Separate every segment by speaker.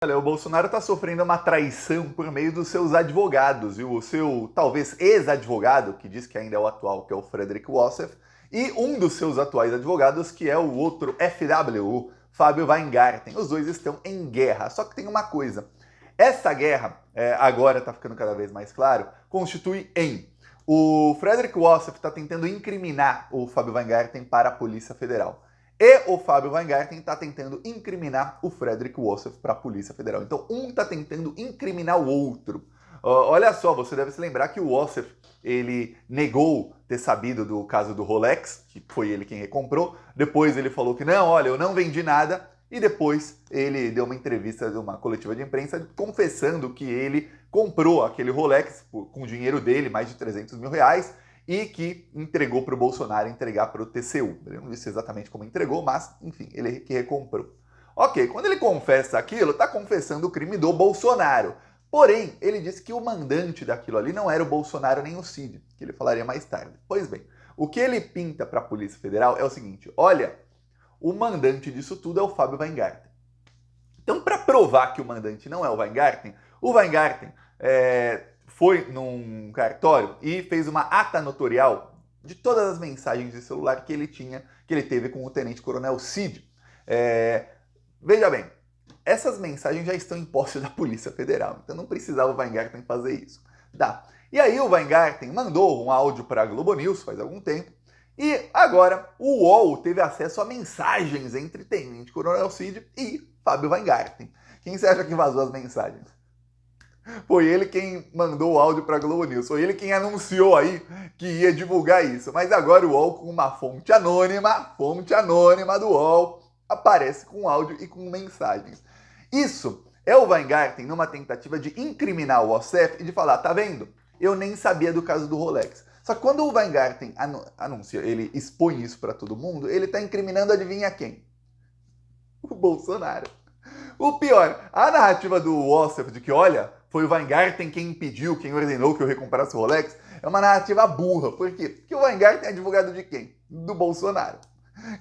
Speaker 1: Olha, o Bolsonaro está sofrendo uma traição por meio dos seus advogados, viu? O seu, talvez, ex-advogado, que diz que ainda é o atual, que é o Frederic Wassef, e um dos seus atuais advogados, que é o outro FW, o Fábio Weingarten. Os dois estão em guerra. Só que tem uma coisa. Essa guerra, agora está ficando cada vez mais claro, constitui em o Frederic Wassef está tentando incriminar o Fábio Weingarten para a Polícia Federal. E o Fábio Weingarten está tentando incriminar o Frederic Wassef para a Polícia Federal. Então, um está tentando incriminar o outro. Olha só, você deve se lembrar que o Wassef, ele negou ter sabido do caso do Rolex, que foi ele quem recomprou. Depois ele falou que não, olha, eu não vendi nada. E depois ele deu uma entrevista, uma coletiva de imprensa, confessando que ele comprou aquele Rolex com o dinheiro dele, mais de 300 mil reais, e que entregou para o Bolsonaro entregar para o TCU. Ele não disse exatamente como entregou, mas, enfim, ele que recomprou. Ok, quando ele confessa aquilo, está confessando o crime do Bolsonaro. Porém, ele disse que o mandante daquilo ali não era o Bolsonaro nem o Cid, que ele falaria mais tarde. Pois bem, o que ele pinta para a Polícia Federal é o seguinte, olha, o mandante disso tudo é o Fábio Weingarten. Então, para provar que o mandante não é o Weingarten foi num cartório e fez uma ata notorial de todas as mensagens de celular que ele tinha, que ele teve com o tenente-coronel Cid. Veja bem, essas mensagens já estão em posse da Polícia Federal, então não precisava o Weingarten fazer isso. Tá. E aí o Weingarten mandou um áudio para a Globo News faz algum tempo, e agora o UOL teve acesso a mensagens entre Tenente Coronel Cid e Fábio Weingarten. Quem você acha que vazou as mensagens? Foi ele quem mandou o áudio para a Globo News. Foi ele quem anunciou aí que ia divulgar isso. Mas agora o UOL, com uma fonte anônima do UOL, aparece com áudio e com mensagens. Isso é o Weingarten numa tentativa de incriminar o Wassef e de falar, tá vendo? Eu nem sabia do caso do Rolex. Só que quando o Weingarten anuncia, ele expõe isso para todo mundo, ele está incriminando, adivinha quem? O Bolsonaro. O pior, a narrativa do Wassef de que, olha, foi o Weingarten quem impediu, quem ordenou que eu recomprasse o Rolex, é uma narrativa burra. Por quê? Porque o Weingarten é advogado de quem? Do Bolsonaro.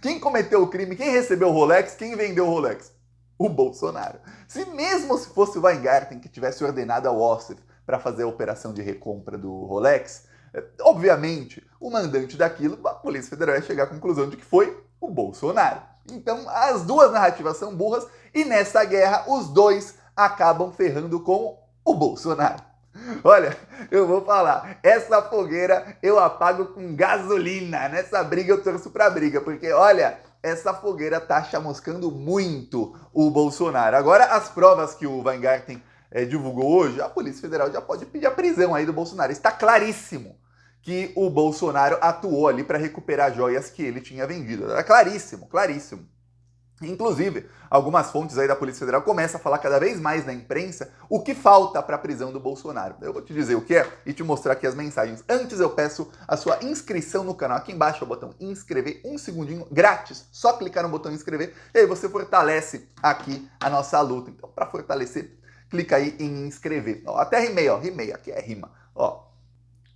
Speaker 1: Quem cometeu o crime, quem recebeu o Rolex, quem vendeu o Rolex? O Bolsonaro. Se mesmo se fosse o Weingarten que tivesse ordenado ao Wassef para fazer a operação de recompra do Rolex, obviamente, o mandante daquilo, a Polícia Federal ia chegar à conclusão de que foi o Bolsonaro. Então, as duas narrativas são burras e nessa guerra os dois acabam ferrando com o Bolsonaro. Olha, eu vou falar, essa fogueira eu apago com gasolina. Nessa briga eu torço pra briga, porque olha, essa fogueira tá chamuscando muito o Bolsonaro. Agora, as provas que o Weingarten divulgou hoje, a Polícia Federal já pode pedir a prisão aí do Bolsonaro. Está claríssimo que o Bolsonaro atuou ali para recuperar joias que ele tinha vendido. Era claríssimo, claríssimo. Inclusive, algumas fontes aí da Polícia Federal começam a falar cada vez mais na imprensa o que falta para a prisão do Bolsonaro. Eu vou te dizer o que é e te mostrar aqui as mensagens. Antes eu peço a sua inscrição no canal. Aqui embaixo é o botão inscrever, um segundinho, grátis. Só clicar no botão inscrever e aí você fortalece aqui a nossa luta. Então, para fortalecer, clica aí em inscrever. Ó, até rimei, ó, rimei, aqui é rima. Ó,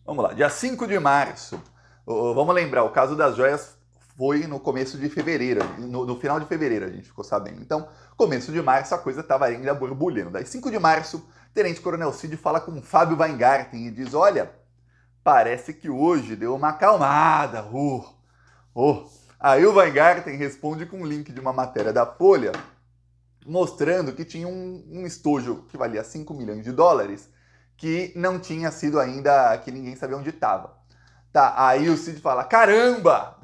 Speaker 1: vamos lá, dia 5 de março. Vamos lembrar, o caso das joias foi no começo de fevereiro, no final de fevereiro a gente ficou sabendo. Então, começo de março a coisa estava ainda borbulhando. Daí, 5 de março, Tenente Coronel Cid fala com Fábio Weingarten e diz, olha, parece que hoje deu uma acalmada. Aí o Weingarten responde com um link de uma matéria da Folha, mostrando que tinha um estojo que valia 5 milhões de dólares, que não tinha sido ainda, que ninguém sabia onde estava. Tá, aí o Cid fala, caramba!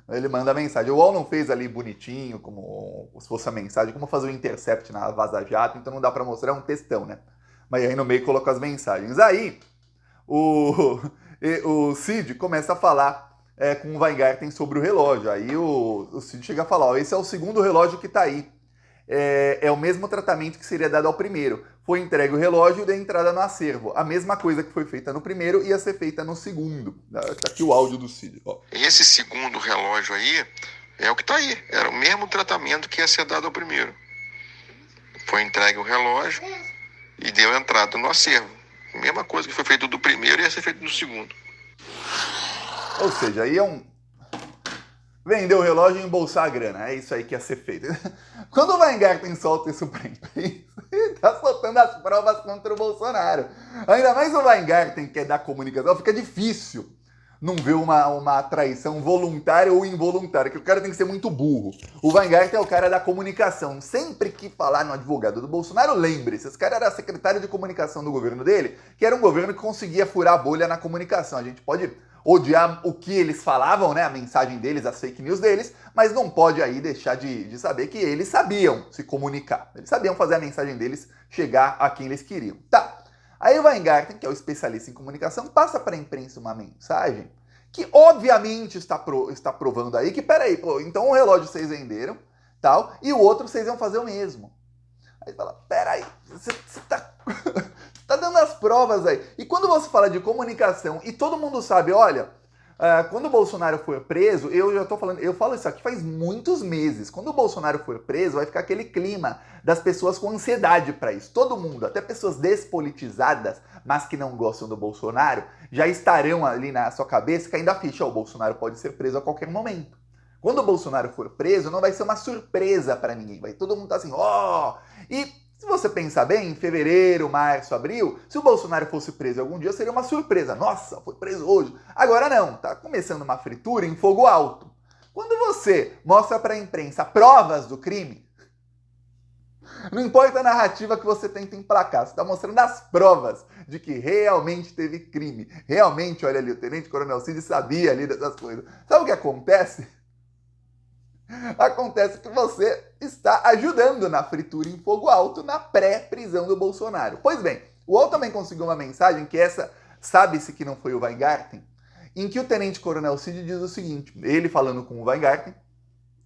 Speaker 1: Ele manda a mensagem. O UOL não fez ali bonitinho, como se fosse a mensagem, como fazer o intercept na Vaza Jato, então não dá pra mostrar, é um textão, né? Mas aí no meio coloca as mensagens. Aí o Cid começa a falar com o Weingarten sobre o relógio. Aí o Cid chega a falar, ó, esse é o segundo relógio que tá aí. É o mesmo tratamento que seria dado ao primeiro. Foi entregue o relógio e deu entrada no acervo. A mesma coisa que foi feita no primeiro ia ser feita no segundo. Tá aqui o áudio do Cid. Ó.
Speaker 2: Esse segundo relógio aí é o que tá aí. Era o mesmo tratamento que ia ser dado ao primeiro. Foi entregue o relógio e deu entrada no acervo. A mesma coisa que foi feito do primeiro ia ser feito no segundo.
Speaker 1: Ou seja, aí é vender o relógio e embolsar a grana. É isso aí que ia ser feito. Quando o Weingarten solta isso pra imprensa, mostrando as provas contra o Bolsonaro. Ainda mais o Weingarten, que é da comunicação, fica difícil não ver uma traição voluntária ou involuntária, que o cara tem que ser muito burro. O Weingarten é o cara da comunicação. Sempre que falar no advogado do Bolsonaro, lembre-se, esse cara era secretário de comunicação do governo dele, que era um governo que conseguia furar a bolha na comunicação. A gente pode odiar o que eles falavam, né, a mensagem deles, as fake news deles, mas não pode aí deixar de saber que eles sabiam se comunicar. Eles sabiam fazer a mensagem deles chegar a quem eles queriam. Tá. Aí o Weingarten, que é o especialista em comunicação, passa para a imprensa uma mensagem que obviamente está provando aí que, peraí, pô, então um relógio vocês venderam, tal, e o outro vocês iam fazer o mesmo. Aí fala, peraí, você tá dando as provas aí. E quando você fala de comunicação, e todo mundo sabe, olha, quando o Bolsonaro for preso, eu já tô falando, eu falo isso aqui faz muitos meses. Quando o Bolsonaro for preso, vai ficar aquele clima das pessoas com ansiedade para isso. Todo mundo, até pessoas despolitizadas, mas que não gostam do Bolsonaro, já estarão ali na sua cabeça caindo a ficha. O Bolsonaro pode ser preso a qualquer momento. Quando o Bolsonaro for preso, não vai ser uma surpresa para ninguém. Vai todo mundo tá assim, ó. E se você pensar bem, em fevereiro, março, abril, se o Bolsonaro fosse preso algum dia, seria uma surpresa. Nossa, foi preso hoje. Agora não, tá começando uma fritura em fogo alto. Quando você mostra para a imprensa provas do crime, não importa a narrativa que você tenta emplacar, você está mostrando as provas de que realmente teve crime. Realmente, olha ali, o Tenente Coronel Cid sabia ali dessas coisas. Sabe o que acontece? Acontece que você está ajudando na fritura em fogo alto na pré-prisão do Bolsonaro. Pois bem, o UOL também conseguiu uma mensagem que essa, sabe-se que não foi o Weingarten, em que o Tenente Coronel Cid diz o seguinte, ele falando com o Weingarten,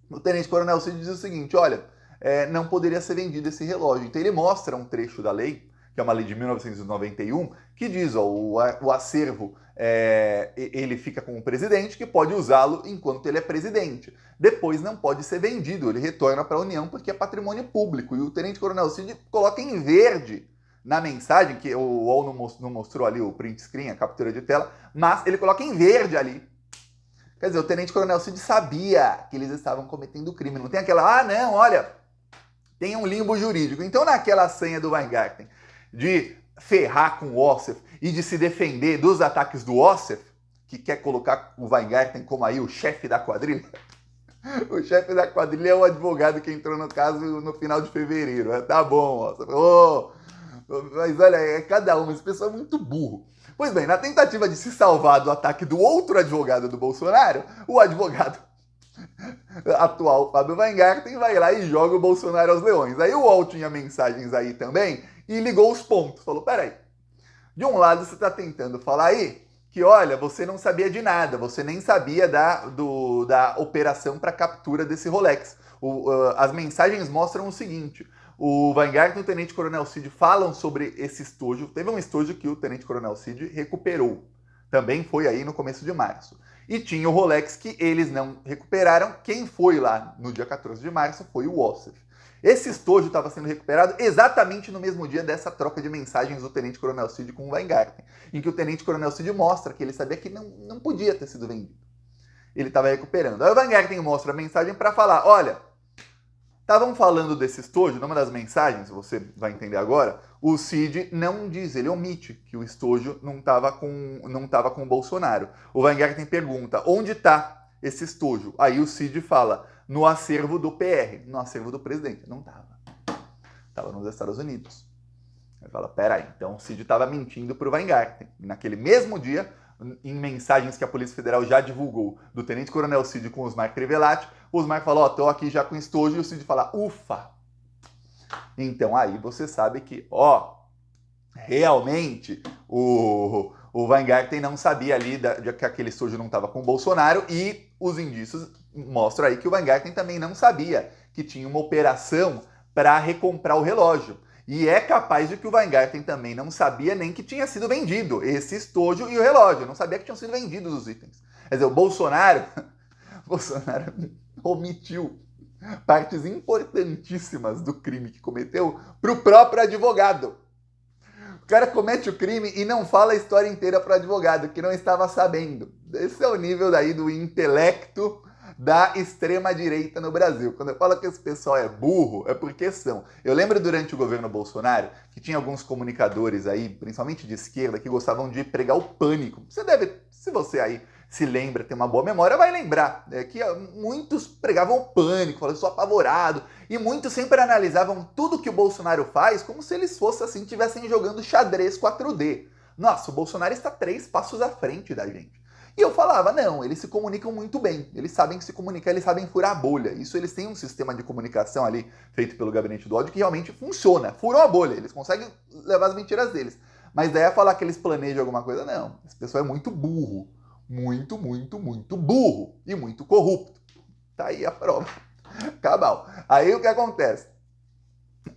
Speaker 1: o Tenente Coronel Cid diz o seguinte, olha, não poderia ser vendido esse relógio. Então ele mostra um trecho da lei, que é uma lei de 1991, que diz, ó, o acervo ele fica com o presidente, que pode usá-lo enquanto ele é presidente. Depois não pode ser vendido, ele retorna para a União porque é patrimônio público. E o Tenente Coronel Cid coloca em verde na mensagem, que o UOL não mostrou ali o print screen, a captura de tela, mas ele coloca em verde ali. Quer dizer, o Tenente Coronel Cid sabia que eles estavam cometendo crime. Não tem aquela, não, olha, tem um limbo jurídico. Então naquela senha do Weingarten de ferrar com o Ossef e de se defender dos ataques do Ossef, que quer colocar o Weingarten como aí o chefe da quadrilha. O chefe da quadrilha é o advogado que entrou no caso no final de fevereiro. Tá bom, Ossef. Mas olha, cada um, esse pessoal é muito burro. Pois bem, na tentativa de se salvar do ataque do outro advogado do Bolsonaro, o advogado atual, Fábio Weingarten, vai lá e joga o Bolsonaro aos leões. Aí o UOL tinha mensagens aí também e ligou os pontos. Falou, peraí, de um lado você está tentando falar aí que, olha, você não sabia de nada, você nem sabia da operação para captura desse Rolex. As mensagens mostram o seguinte, o Weingarten e o Tenente Coronel Cid falam sobre esse estojo. Teve um estojo que o Tenente Coronel Cid recuperou. Também foi aí no começo de março. E tinha o Rolex que eles não recuperaram. Quem foi lá no dia 14 de março foi o Ossef. Esse estojo estava sendo recuperado exatamente no mesmo dia dessa troca de mensagens do Tenente Coronel Cid com o Weingarten, em que o Tenente Coronel Cid mostra que ele sabia que não podia ter sido vendido. Ele estava recuperando. Aí o Weingarten mostra a mensagem para falar, olha, estavam falando desse estojo, numa das mensagens, você vai entender agora, o Cid não diz, ele omite que o estojo não estava com o Bolsonaro. O Weingarten pergunta, onde está esse estojo? Aí o Cid fala, no acervo do PR, no acervo do presidente. Não estava. Estava nos Estados Unidos. Ele fala, peraí, então o Cid estava mentindo para o Weingarten. E naquele mesmo dia, em mensagens que a Polícia Federal já divulgou do Tenente Coronel Cid com o Osmar Crivellati, o Osmar falou, ó, tô aqui já com estojo, e o Cid fala, ufa! Então aí você sabe que, ó, realmente o Weingarten não sabia ali de que aquele estojo não estava com o Bolsonaro e os indícios mostram aí que o Weingarten também não sabia que tinha uma operação para recomprar o relógio. E é capaz de que o Weingarten também não sabia nem que tinha sido vendido esse estojo e o relógio. Não sabia que tinham sido vendidos os itens. Quer dizer, o Bolsonaro omitiu partes importantíssimas do crime que cometeu para o próprio advogado. O cara comete o crime e não fala a história inteira para o advogado, que não estava sabendo. Esse é o nível daí do intelecto da extrema-direita no Brasil. Quando eu falo que esse pessoal é burro, é porque são. Eu lembro durante o governo Bolsonaro que tinha alguns comunicadores aí, principalmente de esquerda, que gostavam de pregar o pânico. Se você aí se lembra, tem uma boa memória, vai lembrar que muitos pregavam o pânico, falavam, eu sou apavorado, e muitos sempre analisavam tudo que o Bolsonaro faz como se eles fossem assim, estivessem jogando xadrez 4D. Nossa, o Bolsonaro está 3 passos à frente da gente. E eu falava, não, eles se comunicam muito bem, eles sabem se comunicar, eles sabem furar a bolha. Isso eles têm um sistema de comunicação ali, feito pelo Gabinete do Ódio, que realmente funciona. Furam a bolha, eles conseguem levar as mentiras deles. Mas daí a falar que eles planejam alguma coisa, não. Esse pessoal é muito burro. Muito, muito, muito burro. E muito corrupto. Tá aí a prova. Cabal. Aí o que acontece?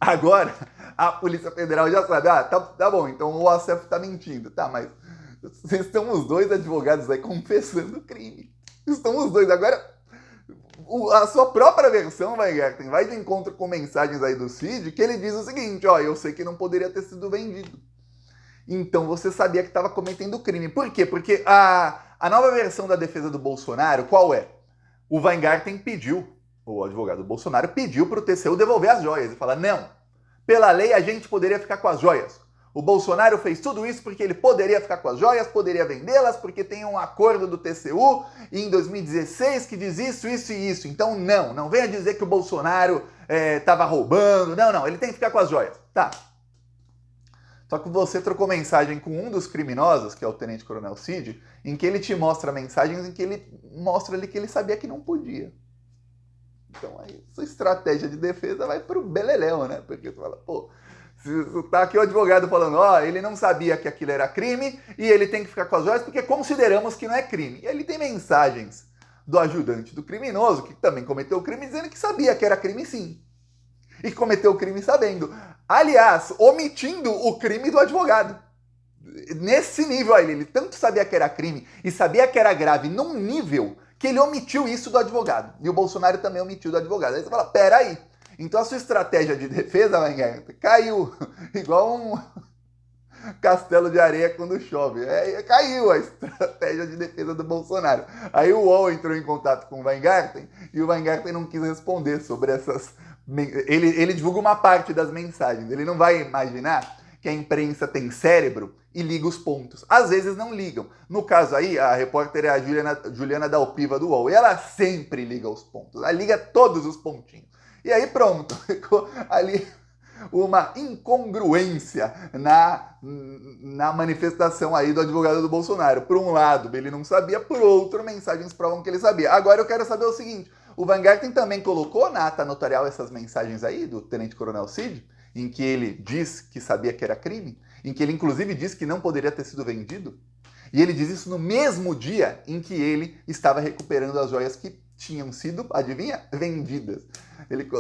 Speaker 1: Agora, a Polícia Federal já sabe, tá bom, então o Acef tá mentindo. Tá, mas vocês estão os dois advogados aí confessando o crime. Estão os dois. Agora, a sua própria versão, Weingarten, vai de encontro com mensagens aí do Cid, que ele diz o seguinte, eu sei que não poderia ter sido vendido. Então você sabia que estava cometendo crime. Por quê? Porque a nova versão da defesa do Bolsonaro, qual é? O Weingarten pediu, o advogado do Bolsonaro pediu para o TCU devolver as joias. E fala, não, pela lei a gente poderia ficar com as joias. O Bolsonaro fez tudo isso porque ele poderia ficar com as joias, poderia vendê-las, porque tem um acordo do TCU em 2016 que diz isso, isso e isso. Então não venha dizer que o Bolsonaro estava roubando. Não, ele tem que ficar com as joias. Tá. Só que você trocou mensagem com um dos criminosos, que é o Tenente Coronel Cid, em que ele te mostra mensagens em que ele mostra ali que ele sabia que não podia. Então aí sua estratégia de defesa vai pro beleléu, né? Porque você fala, pô, se tá aqui o advogado falando, ele não sabia que aquilo era crime e ele tem que ficar com as joias porque consideramos que não é crime. E ele tem mensagens do ajudante do criminoso, que também cometeu o crime, dizendo que sabia que era crime sim. E cometeu o crime sabendo. Aliás, omitindo o crime do advogado. Nesse nível aí, ele tanto sabia que era crime e sabia que era grave num nível que ele omitiu isso do advogado. E o Bolsonaro também omitiu do advogado. Aí você fala, peraí. Então a sua estratégia de defesa, caiu. Igual um castelo de areia quando chove. Caiu a estratégia de defesa do Bolsonaro. Aí o UOL entrou em contato com o Weingarten e o Weingarten não quis responder sobre essas... Ele divulga uma parte das mensagens. Ele não vai imaginar que a imprensa tem cérebro e liga os pontos. Às vezes não ligam. No caso aí, a repórter é a Juliana Dalpiva do UOL. E ela sempre liga os pontos. Ela liga todos os pontinhos. E aí pronto. Ficou ali uma incongruência na manifestação aí do advogado do Bolsonaro. Por um lado, ele não sabia. Por outro, mensagens provam que ele sabia. Agora eu quero saber o seguinte. O Weingarten também colocou na ata notarial essas mensagens aí do Tenente Coronel Cid, em que ele diz que sabia que era crime, em que ele inclusive diz que não poderia ter sido vendido, e ele diz isso no mesmo dia em que ele estava recuperando as joias que tinham sido, adivinha, vendidas.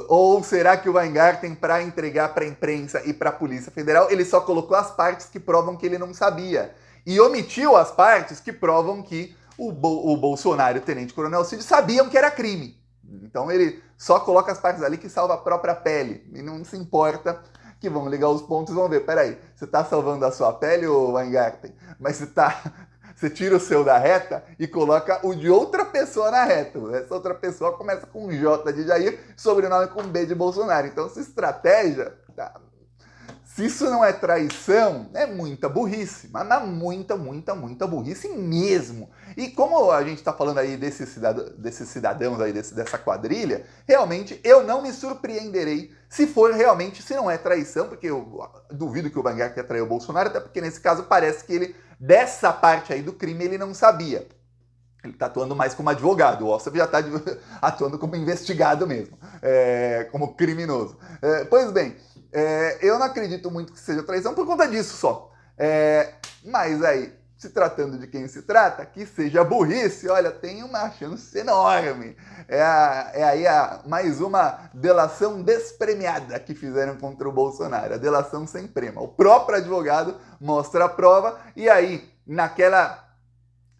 Speaker 1: Ou será que o Weingarten, para entregar para a imprensa e para a Polícia Federal, ele só colocou as partes que provam que ele não sabia, e omitiu as partes que provam que o Bolsonaro e o Tenente Coronel Cid sabiam que era crime. Então ele só coloca as partes ali que salva a própria pele. E não se importa que vão ligar os pontos e vão ver. Peraí, você está salvando a sua pele, ô Weingarten? Mas você tira o seu da reta e coloca o de outra pessoa na reta. Essa outra pessoa começa com J de Jair, sobrenome com B de Bolsonaro. Então essa estratégia... Se isso não é traição, é muita burrice, mas muita burrice mesmo. E como a gente está falando aí desses cidadãos aí, dessa quadrilha, realmente eu não me surpreenderei se não é traição, porque eu duvido que o Weingarten traiu o Bolsonaro, até porque nesse caso parece que ele, dessa parte aí do crime, ele não sabia. Ele está atuando mais como advogado, o Ossaf já está atuando como investigado mesmo, como criminoso. Pois bem, eu não acredito muito que seja traição por conta disso só. Mas aí, se tratando de quem se trata, que seja burrice, olha, tem uma chance enorme. Aí mais uma delação despremiada que fizeram contra o Bolsonaro, a delação sem prema. O próprio advogado mostra a prova e aí,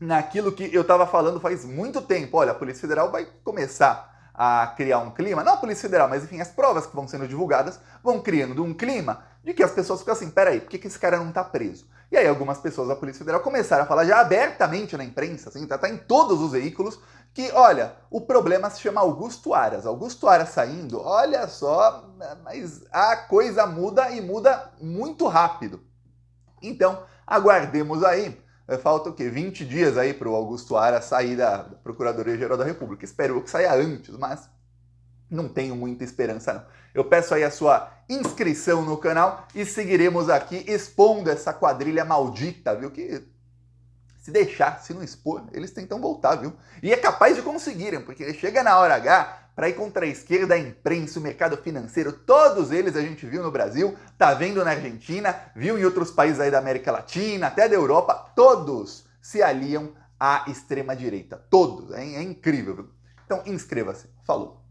Speaker 1: naquilo que eu estava falando faz muito tempo, olha, a Polícia Federal vai começar a criar um clima, não a Polícia Federal, mas enfim, as provas que vão sendo divulgadas vão criando um clima de que as pessoas ficam assim, peraí, por que esse cara não tá preso? E aí algumas pessoas da Polícia Federal começaram a falar já abertamente na imprensa, assim, tá em todos os veículos, que, olha, o problema se chama Augusto Aras. Augusto Aras saindo, olha só, mas a coisa muda e muda muito rápido. Então, aguardemos aí. Falta o quê? 20 dias aí para o Augusto Aras sair da Procuradoria-Geral da República. Espero que saia antes, mas não tenho muita esperança não. Eu peço aí a sua inscrição no canal e seguiremos aqui expondo essa quadrilha maldita, viu? Que se deixar, se não expor, eles tentam voltar, viu? E é capaz de conseguirem, porque chega na hora H para ir contra a esquerda, a imprensa, o mercado financeiro, todos eles a gente viu no Brasil, tá vendo na Argentina, viu em outros países aí da América Latina, até da Europa, todos se aliam à extrema-direita. Todos. É incrível, viu? Então inscreva-se. Falou!